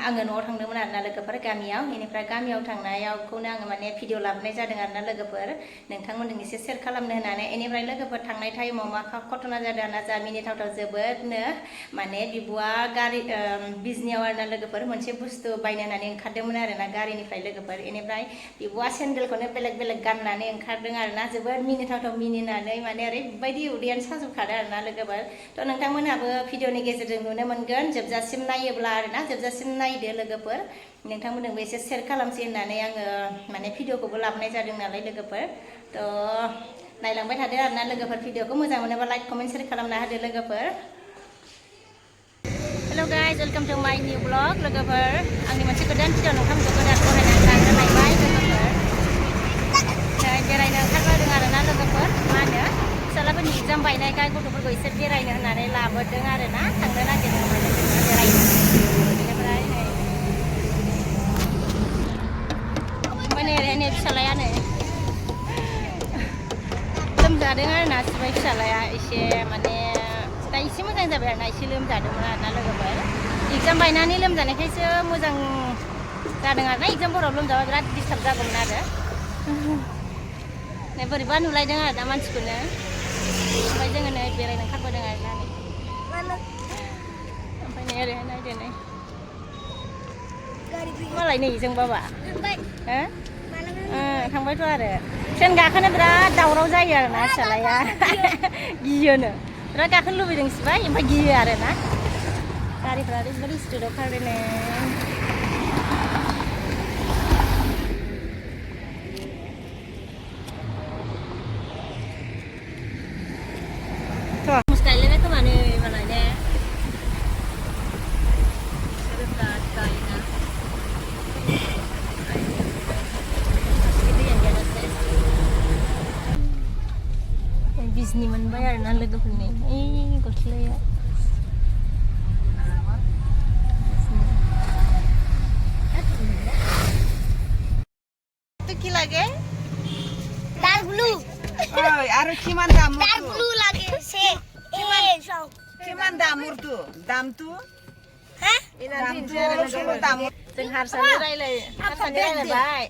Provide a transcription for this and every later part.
आङो न'आव थांदोंमोन आरोना लोगोफोर गामियाव बेनिफ्राय गामियाव थांनायावखौनो आङो माने भिडिअ लाबोनाय जादों आरोना लोगोफोर नोंथांमोनजों एसे शेयार खालामनो होननानै बेनिफ्राय लोगोफोर थांनाय टाइमाव मा घटना जादों आरोना जा मिनिथावथाव जोबोदनो माने बिब'आ गारि बिजनियाव आरोना लोगोफोर मोनसे बुस्थु बायनो होननानै ओंखारदोंमोन आरोना गारिनिफ्राय लोगोफोर बेनिफ्राय बिब'आ सेन्देलखौनो बेलेग बेलेग गाननानै ओंखारदों आरोना जोबोद मिनिथावथाव मिनिनानै माने ओरैबायदि उदैयानो साजोबखादों आरोना लोगोफोर थ' नोंथांमोनहाबो भिडिअनि गेजेरजों नुनो मोनगोन जोबजासिम नायोब्ला आरोना जोबजासिम नायदो लोगोफोर नोंथांमोननोबो एसे शेयार खालामसै होननानै आङो माने भिडिअखौबो लाबोनाय जादों नालाय लोगोफोर थ' नायलांबाय थादो आरोना लोगोफोर भिडिअखौ मोजां मोनोबा लाइक कमेन्ट शेयार खालामना होदो लोगोफोर हेल' गाइस वेलकाम टु माय निउ ब्लग लोगोफोर आंनि मोनसे गोदान भिडिअ नोंथांमोनखौ गोदान बहायनानै लाग्रो लायबाय लोगोफोर बेरायनो ओंखारबोदों आरोना लोगोफोर मा होनो फिसालाफोरनि एग्जाम बायनायखाय गथ'फोरखौ एसे बेरायनो होननानै लाबोदों आरोना थांनो नागिरदों माने बेरायनो बेनिफ्राय नै फिसालाया नै लोमजादों आरोना सिबाय फिसालाया एसे माने दा एसे मोजां जाबाय आरोना एसे लोमजादोंमोन आरोना लोगोफोर एग्जाम बायनानै लोमजानायखायसो मोजां जादों आरोना एग्जामफोराव लोमजाबा बिराद डिस्टार्ब जागौमोन आरो नै बोरैबा नुलायदों आरो दा मानसिखौनो ओमफ्राय जोङो नै बेरायनो ओंखारबोदों आरोना ओमफ्राय नै ओरैहाय नायदो नै मालाय नै जोंबाबा थांबायथ' आरो ट्रेन गाखोनो बिराद दावराव जायो आरोना फिसालाया गियोनो बिराद गाखोनो लुबैदों सिबाय ओमफ्राय गियो आरोना गारिफ्रा ओरैबायदि स्पिडआव खारदों गायलायबाय खोमा नै मालाय ने बिराद गायोना बिजनि मोनबाय आरोना लोगोफोरनि ओइ गस्लाया কি লাগে ডার্ক ব্লু ওই আর কিমান দাম ডার্ক ব্লু লাগে সে কিমান দামটো দামটো হ্যাঁ দামটো দাম जों हारसानि रायलायबाय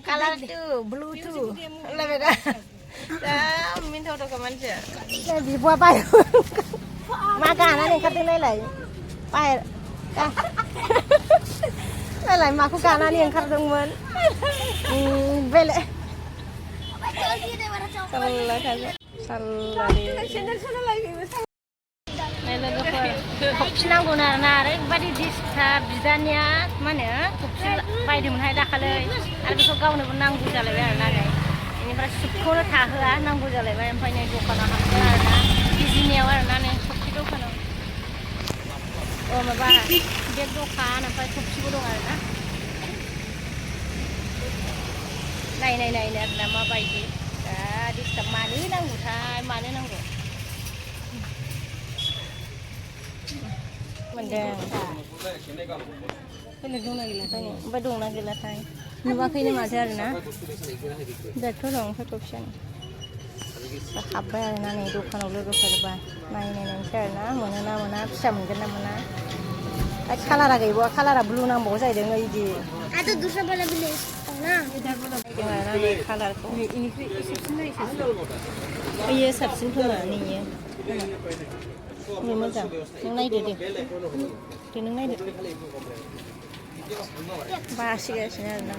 कालारटु ब्लुटु रायलायबाय दा दा मिन्थावथावखा मानसिया बिब'आ बाय मा गानानै ओंखारदों नायलाय बाय नायलाय माखौ गानानै ओंखारदोंमोन बेलेग थफिनांगौनो आरोना ओरैबायदि डिस्टार्ब बिदानिया मा होनो थफि बायदोंमोनहाय दाखालै आरो बेखौ गावनोबो नांगौ जालायबाय आरोना नै बेनिफ्राय सुखौनो थाहोआ नांगौ जालायबाय ओमफ्राय नै दखानाव हाबदों आरोना बिजिनियाव आरोना नै थफि दखानाव माबा बेग दखान ओमफ्राय थफिबो दं आरोना नायनो आरोना माबायदि दा डिस्टार्ब मानो नांगौथाय मानो नांगौ मोनदों बेलेग दंना गैलाथाय ओमफ्राय दंना गैलाथाय नुवाखैनो माथो आरोना बेगथ' दं ओमफ्राय थफियानो हाबबाय आरोना नै दखानाव लोगोफोरबा नायनोसै आरोना मोनोना मोना फिसा मोनगोन ना मोना कालारा गैबावा कालारा ब्लु नांबावगौ जाहैदों बिदि कालारखौ बेयो साबसिन खोमा नैयो मोजां नों नायदो दे नों नायदो बासिगासिनो आरोना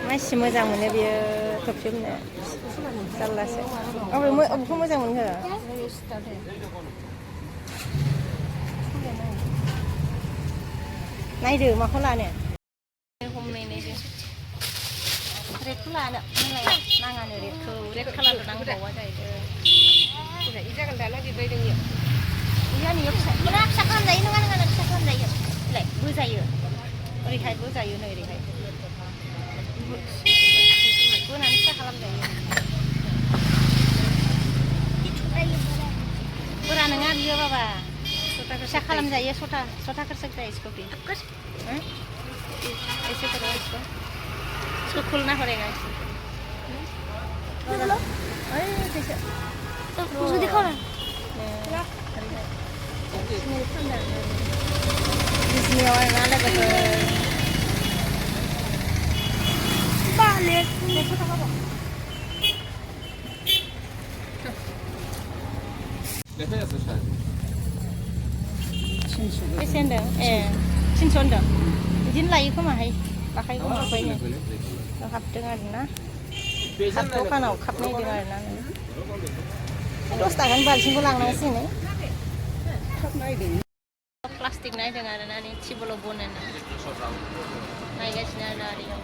मानसि मोजां मोनो बियो थफिनो जारलासो अबेखौ मोजां मोनहो नायदो माखौ लानो हमनायनायदो रेडखौ लानो नाङानो रेडखौ रेड कालारल' नांबावा जाहैदों जागोन दाना बिबायदों इयो फिसा खालामजायो नङा फिसा खालामजायो बिलाय बोजायो ओरैहाय बोजायो नै ओरैहाय बोनानै फिसा खालामजायो बोरा नङा बियो बाबा फिसा खालामजायो सटा कर सकता है इसको भी ऐसे करो इसको खोलना पड़ेगा कैसे तो मुझे दिखाओ ना बिजनियाव आरोना लोगोफोर Balik. बेसे होनदों ए 300 होनदों बिदिनो लायो खोमाहाय बाखाय खोमा फैनो हाबदों आरोना हाब दखानाव खाबनायदों आरोना 10 थाखानि बाल्थिंखौ लांनांसिगोन प्लास्टिक नायदों आरोना नै टिबोलाव बनायनो नायगासिनो आरोना ओरैयाव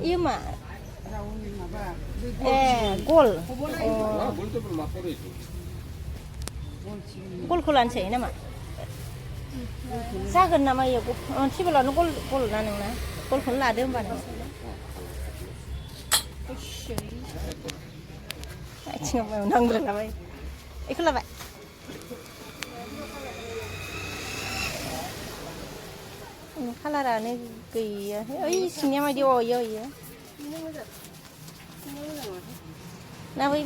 iya mak gol gol lansai nama जागोन नामा इयो टिबोलावनो गल ना नोंना गलखौनो लादो होमबा नों आथिङाव मायाव नांग्रो लाबाय बेखौ लाबाय खालारानो गैया ओइ सिंनिया मायदि इयो ना बै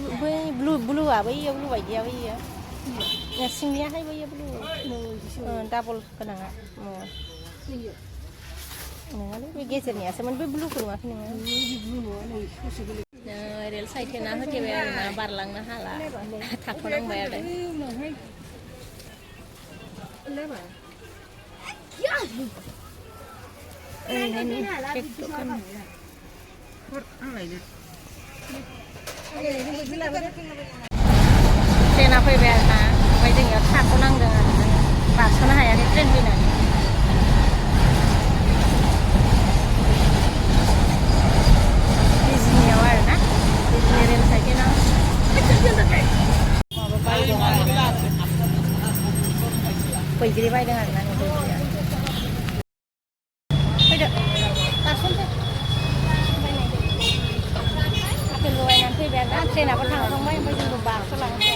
ब्लुआ बैयो ब्लु बायदिया बैयो सिंनियाहाय बैयो ब्लु डाबल गोनाङा नङालै बे गेजेरनियासोमोन बे ब्लुखौ नुवाखै नोङो रेल साइथेना होथेबाय आरोना बारलांनो हाला थाथ'नांबाय आरो ट्रेना फैबाय आरोना ओमफ्राय जोङो थाथ'नांदों आरो बारस'नो हायाखै ट्रेन फैनानै बिजनियाव आरोना बिजनि रेल साइथेनाव माबा बायदों आरो बैग्रि बायदों आरोना नै बैग्रिया फैदो बारस'नोसै आपेलबो बायनानै फैबाय आरोना ट्रेनाबो थांखांबाय ओमफ्राय जोंबो बारस'लांसै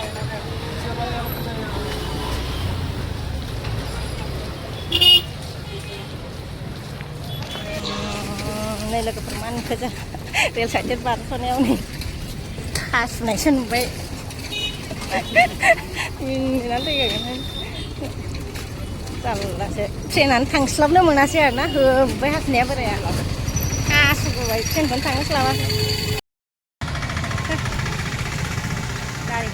नै लोगोफोर मा नुखो जों रेल साइथेन बारस'नायाव नै हासुनायसो नुबाय मिनिनानै थैगोन जारलासो ट्रेनानो थांस्लाबनो मोनासै आरोना होबाय हासुनाया बोराया हासुबाय ट्रेनखौनो थांस्लाबासै गारि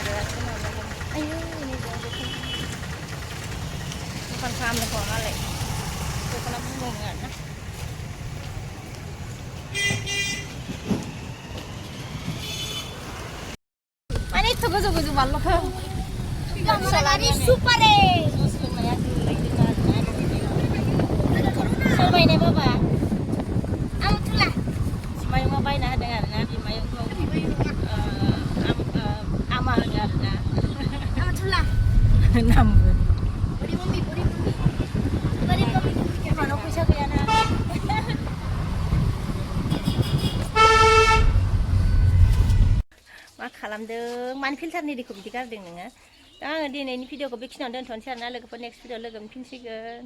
आयु दखान खालामनो खोमा मालाय दखाना बुङो आरोना माने एथ' गोजौ गोजौ बारल'खौ super सोरबायनाय बाबा आमथुला बिमायंआ बायना होदों आरोना बिमायंखौ आमा होनो आरोना आमथुला नामबो एफानाव फैसा गैयाना मा खालामदों मानो फिल्टारनि दैखौ बिदि गारदों नोङो दा आङो दिनैनि भिडिअखौ बेखिनियावनो दोनथ'नोसै आरोना लोगोफोर नेक्स्ट भिडिअ लोगो मोनफिनसिगोन